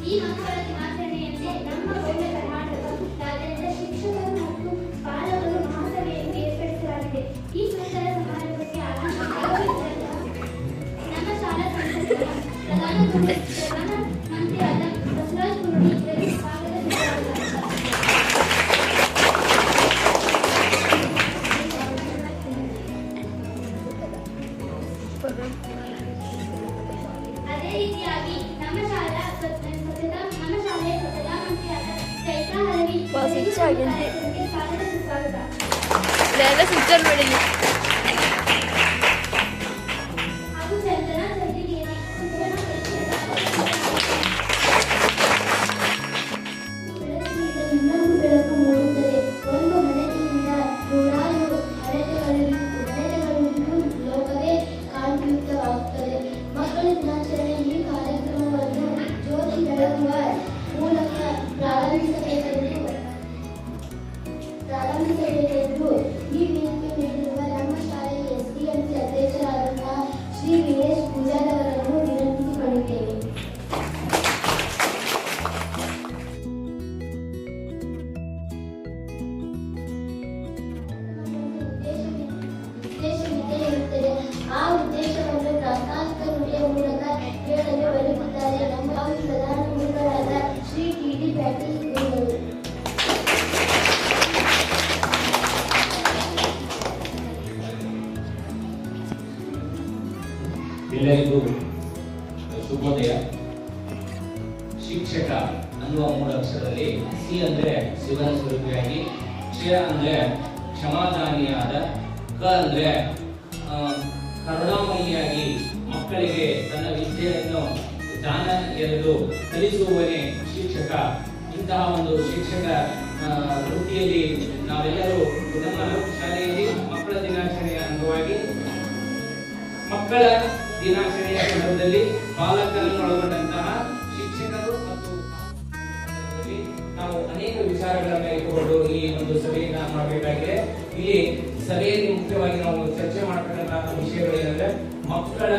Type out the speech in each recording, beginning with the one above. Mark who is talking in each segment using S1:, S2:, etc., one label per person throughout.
S1: ಈ ಮಕ್ಕಳ ದಿನಾಚರಣೆಯಂತೆ ನಮ್ಮ ಭವ್ಯ ಕರ್ನಾಟಕ ರಾಜ್ಯದ ಶಿಕ್ಷಕರು ಮತ್ತು ಪಾಲಕರು ಮಹಾಸಭೆಯನ್ನು ಏರ್ಪಡಿಸಲಾಗಿದೆ. ಈ ಸುಂದರ ಸಮಾರಂಭಕ್ಕೆ ನಮ್ಮ ಶಾಲಾ ಸಂಸ್ಥೆಗಳ ಪ್ರಧಾನ ಮಂತ್ರಿಯಾದ ಬಸವರಾಜ ಕುರುಡಿ ಇವರಿಗೆ ಸ್ವಾಗತ ಅದೇ ರೀತಿಯಾಗಿ ನಮ್ಮ ಶಾಲೆಯ ಸ್ವಚ್ಛತಾ ಮಂತ್ರಿಯಾದ ಚೈತ್ರಾ ಹರವಿ ಸ್ವಾಗತ ಸುಸ್ವಾಗತ. ಹಾಗೂ ಚಂದನಾ ಚಂದ್ರಿಗೆರೆ ಶಿಕ್ಷಣ ಇನ್ನೊಂದು ಬೆಳಕು ಮೂಡುತ್ತದೆ. ಒಂದು ಹಣತೆಯಿಂದ ನೂರಾರು ಹಣತೆಗಳಿಂದ ಲೋಕವೇ ಕಾಂತಿಯುಕ್ತವಾಗುತ್ತದೆ. ಮಕ್ಕಳ ದಿನಾಚರಣೆ ಈ ಕಾರ್ಯಕ್ರಮವನ್ನು ಜ್ಯೋತಿ ಬೆಳಗುವ ಮೂಲಕ ಪ್ರಾರಂಭಿಸಬೇಕೆಂದು ಈ ವೇದಿಕೆ ನೀಡಿರುವ ನಮ್ಮ ಶಾಲೆಯ ಎಸ್ಡಿಎಂಸಿ ಅಧ್ಯಕ್ಷರಾದಂತಹ ಶ್ರೀ ವೀರೇಶ್ ಪೂಜಾರ್ ಅವರನ್ನು ವಿನಂತಿಸಿಕೊಂಡಿದ್ದೇವೆ. ಉದ್ದೇಶವಿದ್ದೇ ಇರುತ್ತದೆ. ಆ ಉದ್ದೇಶವನ್ನು ಪ್ರಾಸ್ತಾವಿಕ ನುಡಿಯ ಮೂಲಕ ಹೇಳಲು ಬರುತ್ತಿದ್ದಾರೆ ನಮ್ಮ ಪ್ರಧಾನ ಗುರುಗಳಾದ ಶ್ರೀ ಟಿ.ಡಿ. ಪ್ಯಾಟೀಲ್ ಗುರುಗಳು.
S2: ಎಲ್ಲರಿಗೂ ಶುಭೋದಯ. ಶಿಕ್ಷಕ ಅನ್ನುವ ಮೂಲ ಅಕ್ಷರದಲ್ಲಿ ಸಿ ಅಂದ್ರೆ ಶಿವನ ಸ್ವರೂಪಿಯಾಗಿ, ಕ್ಷ ಅಂದ್ರೆ ಕ್ಷಮಾದಾನಿಯಾದ, ಕ ಅಂದ್ರೆ ಕರುಣಾಮಯಿಯಾಗಿ ಮಕ್ಕಳಿಗೆ ತನ್ನ ವಿದ್ಯೆಯನ್ನು ದಾನ ಎರೆದು ಕಲಿಸುವವನೇ ಶಿಕ್ಷಕ. ಇಂತಹ ಒಂದು ಶಿಕ್ಷಕ ವೃತ್ತಿಯಲ್ಲಿ ನಾವೆಲ್ಲರೂ ನಮ್ಮ ಶಾಲೆಯಲ್ಲಿ ಮಕ್ಕಳ ದಿನಾಚರಣೆಯ ಅಂಗವಾಗಿ ಮಕ್ಕಳ ದಿನಾಚರಣೆಯ ಸಂದರ್ಭದಲ್ಲಿ ಪಾಲಕರನ್ನು ಒಳಗೊಂಡಂತಹ ಶಿಕ್ಷಕರು ಮತ್ತು ನಾವು ಅನೇಕ ವಿಚಾರಗಳನ್ನು ಇಟ್ಟುಕೊಂಡು ಈ ಒಂದು ಸಭೆಯನ್ನ ಮಾಡಬೇಕಾಗಿದೆ. ಇಲ್ಲಿ ಸಭೆಯಲ್ಲಿ ಮುಖ್ಯವಾಗಿ ನಾವು ಚರ್ಚೆ ಮಾಡತಕ್ಕಂತಹ ವಿಷಯಗಳೇನೆಂದ್ರೆ ಮಕ್ಕಳ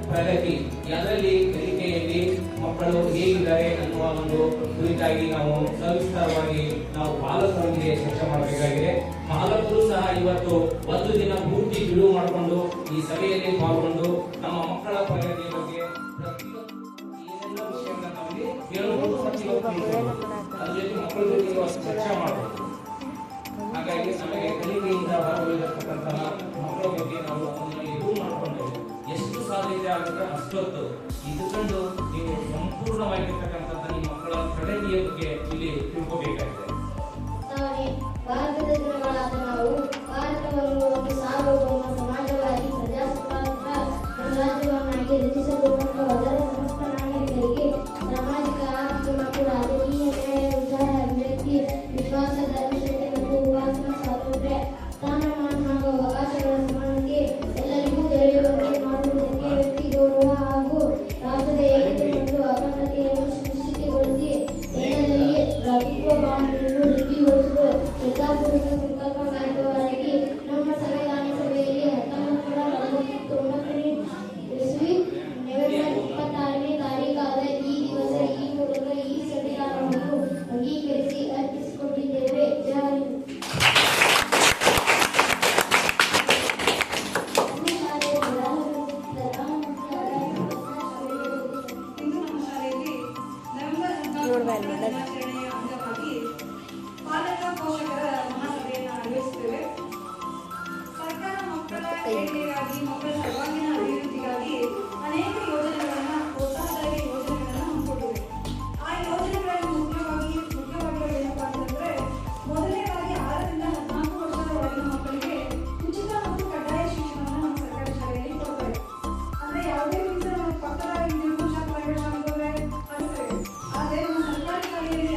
S2: ಪ್ರಗತಿ, ಅದರಲ್ಲಿ ಕಲಿಕೆಯಲ್ಲಿ ಮಕ್ಕಳು ಹೇಗಿದ್ದಾರೆ ಅನ್ನುವ ಒಂದು ಕುರಿತಾಗಿ ನಾವು ಸವಿಸ್ತಾರವಾಗಿ ನಾವು ಪಾಲಕರೊಂದಿಗೆ ಚರ್ಚೆ ಮಾಡಬೇಕಾಗಿದೆ. ಪಾಲಕರು ಸಹ ಇವತ್ತು ಒಂದು ದಿನ ಪೂರ್ತಿ ಬಿಡುವು ಮಾಡಿಕೊಂಡು ಈ ಸಭೆಯಲ್ಲಿ ಪಾಲ್ಗೊಂಡು ನಮ್ಮ ಮಕ್ಕಳ ಪ್ರಗತಿಯ ಬಗ್ಗೆ ಪ್ರತಿಯೊಂದು ಏನೆಲ್ಲ ವಿಷಯಗಳನ್ನ ನಮಗೆ ಹೇಳಬಹುದು ಮತ್ತು ಅದ್ರ ಜೊತೆ ಮಕ್ಕಳ ಜೊತೆ ಚರ್ಚೆ ಮಾಡಬಹುದು. ಹಾಗಾಗಿ ನಮಗೆ ಕಲಿಕೆಯಿಂದ ಹೊರಗುಳಿದಿರ್ತಕ್ಕಂತಹ ಮಕ್ಕಳ ಬಗ್ಗೆ ನಾವು ಎದುರು ಮಾಡಿಕೊಂಡು ಎಷ್ಟು ಸಾಧ್ಯತೆ ಆಗುತ್ತೆ ಅಷ್ಟೊತ್ತು ಇದ್ದುಕೊಂಡು ನೀವು ಸಂಪೂರ್ಣವಾಗಿರ್ತಕ್ಕಂಥ ನಿಮ್ಮ ಮಕ್ಕಳ ಪ್ರಗತಿಯ ಬಗ್ಗೆ ಇಲ್ಲಿ ತಿಳ್ಕೋಬೇಕಾಗಿದೆ.
S1: ಭಾರತದ ಜನಗಳಾದ ನಾವು ಭಾರತವನ್ನು ಒಂದು ಸಾರ್ವಭೌಮ ಸಮಾಜವಾಗಿ ಪ್ರಜಾಸತ್ತಾತ್ಮಕ ಗಣರಾಜ್ಯವನ್ನಾಗಿ ರಚಿಸಲು ಮತ್ತು ಅದರ ಸಮಸ್ತ ನಾಗರಿಕರಿಗೆ ಸಾಮಾಜಿಕ, ಆರ್ಥಿಕ ಮತ್ತು ರಾಜಕೀಯ ನ್ಯಾಯ, ವಿಚಾರ, ಅಭಿವ್ಯಕ್ತಿ, ವಿಶ್ವಾಸ, ಧರ್ಮಶ್ರದ್ಧೆ ಮತ್ತು ಉಪಾಸನಾ ಸ್ವಾತಂತ್ರ್ಯ, ಸ್ಥಾನಮಾನ ಹಾಗೂ ಅವಕಾಶಗಳ ಸಮಾನತೆ ಎಲ್ಲರಿಗೂ ದೊರೆಯುವಂತೆ ಮಾಡುವುದಕ್ಕೆ ವ್ಯಕ್ತಿ ಗೌರವ ಹಾಗೂ ರಾಷ್ಟ್ರದ ಏಕತೆ ಮತ್ತು ಅಖಂಡತೆಯನ್ನು ಸುನಿಶ್ಚಿತಗೊಳಿಸಿ ದೇಶದಲ್ಲಿ ಪ್ರಭುತ್ವ ಭಾವನೆಯನ್ನು ವೃದ್ಧಿಗೊಳಿಸುವ ಯಥಾಪೂರ್ವಕ ಸಂಕಲ್ಪಬದ್ಧವಾಗಿ ನಮ್ಮ ಸಂವಿಧಾನ ಸಭೆಯಲ್ಲಿ 1999ನೇ ಇಸ್ವಿ ನವೆಂಬರ್ 26ನೇ ತಾರೀಖಾದ ಈ ದಿವಸ ಈ ಮೂಲಕ ಈ ಸಂವಿಧಾನವನ್ನು ಅಂಗೀಕರಿಸಿ ಅರ್ಪಿಸಿಕೊಂಡಿದ್ದೇವೆ. ಜೈ ಹಿಂದ್.
S3: ಪಾಲಕ ಪೋಷಕರ ಮಹಾಸಭೆಯನ್ನು ಆಯೋಜಿಸುತ್ತೇವೆ. ಸರ್ಕಾರ ಮಕ್ಕಳ ಏಳಿಗೆಗಾಗಿ, ಮಕ್ಕಳ ಸರ್ವಾಂಗೀಣ ಅಭಿವೃದ್ಧಿಗಾಗಿ ಅನೇಕ ಯೋಜನೆಗಳನ್ನು, ಪ್ರೋತ್ಸಾಹಕಾರಿ ಯೋಜನೆಗಳನ್ನು ಹಮ್ಮಿಕೊಂಡಿದೆ. ಆ ಯೋಜನೆಗಳಲ್ಲಿ ಮುಖ್ಯವಾಗಿ ಏನಪ್ಪಾ ಅಂತಂದ್ರೆ, ಮೊದಲನೇದಾಗಿ 6ರಿಂದ 14 ವರ್ಷದ ಒಳಗಿನ ಮಕ್ಕಳಿಗೆ ಉಚಿತ ಮತ್ತು ಕಡ್ಡಾಯ ಶಿಕ್ಷಣವನ್ನು ನಮ್ಮ ಸರ್ಕಾರಿ ಶಾಲೆಯಲ್ಲಿ ಕೊಡ್ತಾರೆ. ಅಂದ್ರೆ ಯಾವುದೇ ಪಕ್ಕದ ಪ್ರೈವೇಟ್ ಶಾಲೆಗಳೇ ಅನಿಸ್ತೇವೆ. ಆದರೆ ನಮ್ಮ ಸರ್ಕಾರಿ ಶಾಲೆಯಲ್ಲಿ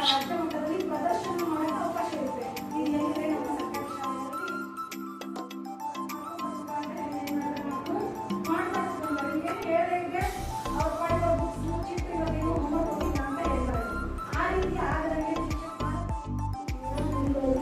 S3: ರಾಜ್ಯ ಮಟ್ಟದಲ್ಲಿ ಪ್ರದರ್ಶನ ಮಾಡೋಕ್ಕೆ ಅವಕಾಶ ಇರುತ್ತೆ. ಇದು ಎಲ್ಲಿದೆ ನಮ್ಮ ಸರ್ಕಾರಿ ಶಾಲೆಗಳಲ್ಲಿ ಮಾಡ್ತಾರೆ. ಹೇಳಿದ್ರೆ ಅವ್ರ ಪಾಡಿಗೆ ಬುಕ್ಸ್ ಮುಚ್ಚಿಟ್ಟು ಇವತ್ತೇನೋ ಹೋಮ್ವರ್ಕ್ ಹೋಗಿಲ್ಲ ಅಂತ ಹೇಳ್ತಾರೆ. ಆ ರೀತಿ ಆಗದಂಗೆ
S1: ಧನ್ಯವಾದಗಳು.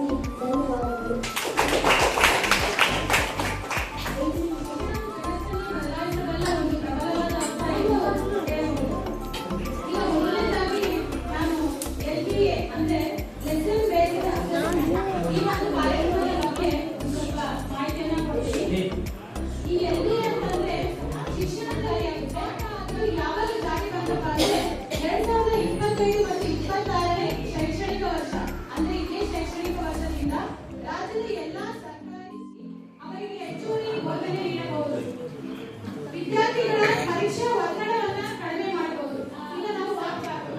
S4: ವಿದ್ಯಾರ್ಥಿಗಳ ಪರೀಕ್ಷಾ ಒತ್ತಡವನ್ನ ಕಡಿಮೆ ಮಾಡಬಹುದು. ಈಗ ನಾವು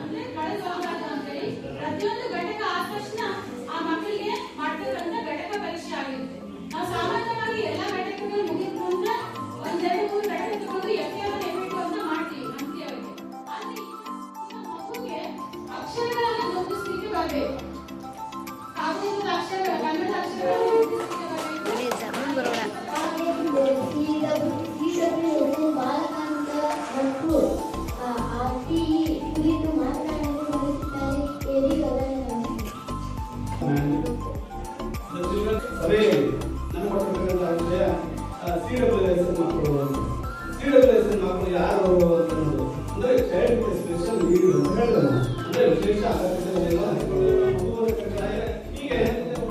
S4: ಅಂದ್ರೆ ಕಳೆದ ಅಂತೇಳಿ ಪ್ರತಿಯೊಂದು ಘಟಕ ಆದ ತಕ್ಷಣ ಆ ಮಕ್ಕಳಿಗೆ ಮಾಡ್ತಕ್ಕಂಥ ಘಟಕ ಪರೀಕ್ಷೆ ಆಗಿರುತ್ತೆ. ನಾವು ಸಾಮಾನ್ಯವಾಗಿ ಎಲ್ಲಾ ಘಟಕಗಳು ಮುಗಿದ ನಂತರ ಒಂದೆರಡು ಮೂರು ಘಟಕ ತಗೊಂಡು ಎಫ್ಎಂ ಅಂತ ಮಾಡ್ತೀವಿ ಅಂತ್ಯವಾಗಿ. ಆದ್ರೆ ಈಗ ಮಗುಗೆ ಅಕ್ಷರಗಳನ್ನು ಗುರುತಿಸಲಿಕ್ಕೆ ಬರಬೇಕು. ಕಾಗದದ ಅಕ್ಷರ ಕನ್ನಡ ಅಕ್ಷರಗಳನ್ನು ಗುರುತಿಸಲಿಕ್ಕೆ ಬರಬೇಕು.
S1: ಬಾಲಕಾಂತ ಮತ್ತು ಆರ್ಟಿ ಕುರಿತು ಮಾತನಾಡಲು ಬರುತ್ತಾರೆ.
S5: ಸಭೆಯಲ್ಲಿ ನನ್ನ ಕೊಟ್ಟಿರ್ತಕ್ಕಂಥ ವಿಷಯ CWS ಮಕ್ಕಳು. CWS ಮಕ್ಕಳು ಯಾರು ಅನ್ನೋದು ಅಂದ್ರೆ ಚೈಲ್ಡ್ ಸ್ಪೆಷಲ್ ನೀಡ್ ಅಂತ ಹೇಳಿದ್ರು. ಅಂದ್ರೆ ವಿಶೇಷ ಅಗತ್ಯತೆಗಳಿಂದ ಹೀಗೆ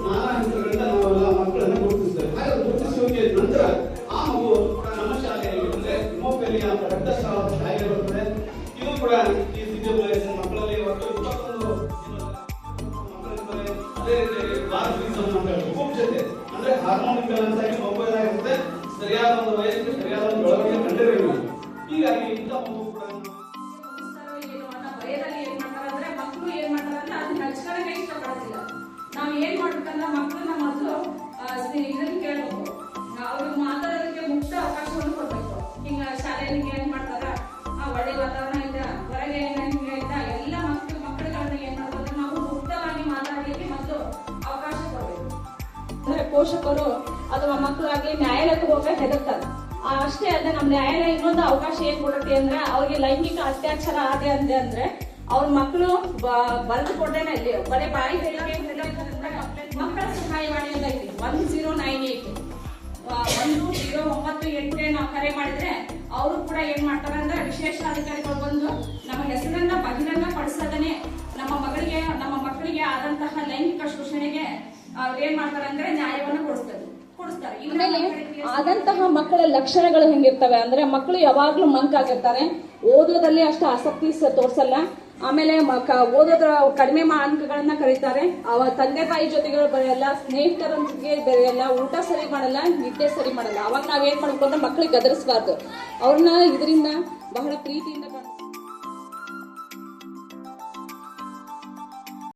S5: ನಾನಾ ಹೆಸರುಗಳಿಂದ ನಾವೆಲ್ಲ ಮಕ್ಕಳನ್ನ ಗುರುತಿಸ್ತೇವೆ. ಹಾಗೆ ಗುರುತಿಸುವಿಕೆ ನಂತರ ಆ ಮಗು ನಮ್ಮ ಶಾಲೆಯಲ್ಲಿ ಅಂದ್ರೆ ಹಿಮೋಫಿಲಿಯಾ ಅಂತ ರಕ್ತಸ್ರಾವದ ಕಾಯಿಲೆ ಬರ್ತದೆ. ಇದು ಕೂಡ ಈ CWS ಮಕ್ಕಳಲ್ಲಿ ಒಟ್ಟು 21 ಮಕ್ಕಳಿರ್ತಾರೆ. ಅದೇ ರೀತಿ ಉಪಯುಕ್ತತೆ ಅಂದ್ರೆ ಹಾರ್ಮೋನ್ ಇಂಬ್ಯಾಲೆನ್ಸ್ ಆಗಿ ಮಗು ಏನಾಗಿರುತ್ತೆ, ಸರಿಯಾದ ಒಂದು ವಯಸ್ಸಿಗೆ ಸರಿಯಾದ ಒಂದು ಬೆಳವಣಿಗೆ ಕಂಡಿರಬೇಕು. ಹೀಗಾಗಿ ಇಂಥ ಮಗು ಕೂಡ
S4: ಭಯದಲ್ಲಿ ಏನ್ ಮಾಡ್ತಾರೆ ಅಂದ್ರೆ ಮಕ್ಕಳು ಏನ್ ಮಾಡ್ತಾರೆ ಅಂದ್ರೆ ಅದನ್ನ ಹಚ್ಕೊಳಕ್ಕೆ ಇಷ್ಟಪಡೋದಿಲ್ಲ. ನಾವ್ ಏನ್ ಮಾಡ್ಬೇಕಂದ್ರೆ ಮಕ್ಕಳನ್ನ ಮೊದಲು ಇದನ್ನ ಕೇಳ್ಬೇಕು, ಅವ್ರಿಗೆ ಮಾತಾಡೋದಕ್ಕೆ ಮುಕ್ತ ಅವಕಾಶವನ್ನು ಕೊಡ್ಬೇಕು. ಹಿಂಗ ಶಾಲೆಯಲ್ಲಿ ಏನ್ ಮಾಡ್ತಾರ ಒಳ್ಳೆ ವಾತಾವರಣ ಇದೆ, ಹೊರಗೆ ಹಿಂಗ ಇದ್ದ ಎಲ್ಲ ಮಕ್ಕಳುಗಳನ್ನ ಏನ್ ಮಾಡ್ತಾರೆ ನಾವು ಮುಕ್ತವಾಗಿ ಮಾತಾಡಲಿಕ್ಕೆ ಮೊದಲು ಅವಕಾಶ ಕೊಡ್ಬೇಕು. ಅಂದ್ರೆ ಪೋಷಕರು ಅಥವಾ ಮಕ್ಕಳಾಗ್ಲಿ ನ್ಯಾಯಾಲಯಕ್ಕೆ ಹೋಗಕ್ಕೆ ಹೆದರ್ತಾರೆ. ಅಷ್ಟೇ ಅಲ್ಲದೆ ನಮ್ಮ ನ್ಯಾಯಾಲಯ ಇನ್ನೊಂದು ಅವಕಾಶ ಏನ್ ಕೊಡುತ್ತೆ ಅಂದ್ರೆ ಅವ್ರಿಗೆ ಲೈಂಗಿಕ ಅತ್ಯಾಚಾರ ಆದೆ ಅಂದ್ರೆ ಅವ್ರ ಮಕ್ಕಳು ಬರೆದು ಕೊಡ್ದೇನೆ ಅಲ್ಲಿ ಬರೀ ಬಾಯಿ ಹೇಳಿಕೆ ಮಕ್ಕಳ ಸಹಾಯವಾಣಿ ಅಂತ ಐತಿ 1098 1098 ನಾವು ಕರೆ ಮಾಡಿದ್ರೆ ಅವರು ಕೂಡ ಏನ್ ಮಾಡ್ತಾರೆ ಅಂದ್ರೆ ವಿಶೇಷ ಅಧಿಕಾರಿಗಳು ಬಂದು ನಮ್ಮ ಹೆಸರನ್ನ ಬಹಿರಂಗ ಪಡಿಸದನೆ ನಮ್ಮ ಮಕ್ಕಳಿಗೆ ಆದಂತಹ ಲೈಂಗಿಕ ಶೋಷಣೆಗೆ ಏನ್ ಮಾಡ್ತಾರೆ ಅಂದ್ರೆ ನ್ಯಾಯವನ್ನು ಕೊಡಿಸ್ತಾರೆ. ಆದಂತಹ ಮಕ್ಕಳ ಲಕ್ಷಣಗಳು ಹೆಂಗಿರ್ತವೆ ಅಂದ್ರೆ ಮಕ್ಕಳು ಯಾವಾಗ್ಲೂ ಮಂಕಾಗಿರ್ತಾರೆ, ಓದೋದಲ್ಲಿ ಅಷ್ಟು ಆಸಕ್ತಿ ತೋರ್ಸಲ್ಲ, ಆಮೇಲೆ ಓದೋದ್ರ ಕಡಿಮೆ ಅಂಕಗಳನ್ನ ಕರೀತಾರೆ, ತಂದೆ ತಾಯಿ ಜೊತೆಗೆ ಬರೆಯಲ್ಲ, ಸ್ನೇಹಿತರೊಂದಿಗೆ ಬೆರೆಯಲ್ಲ, ಊಟ ಸರಿ ಮಾಡಲ್ಲ, ನಿದ್ದೆ ಸರಿ ಮಾಡಲ್ಲ. ಅವಾಗ ನಾವೇನ್ ಮಾಡ್ಬೇಕು ಅಂದ್ರೆ ಮಕ್ಕಳಿಗೆ ಗದರಿಸಬಾರ್ದು, ಅವ್ರನ್ನ ಇದರಿಂದ ಬಹಳ ಪ್ರೀತಿಯಿಂದ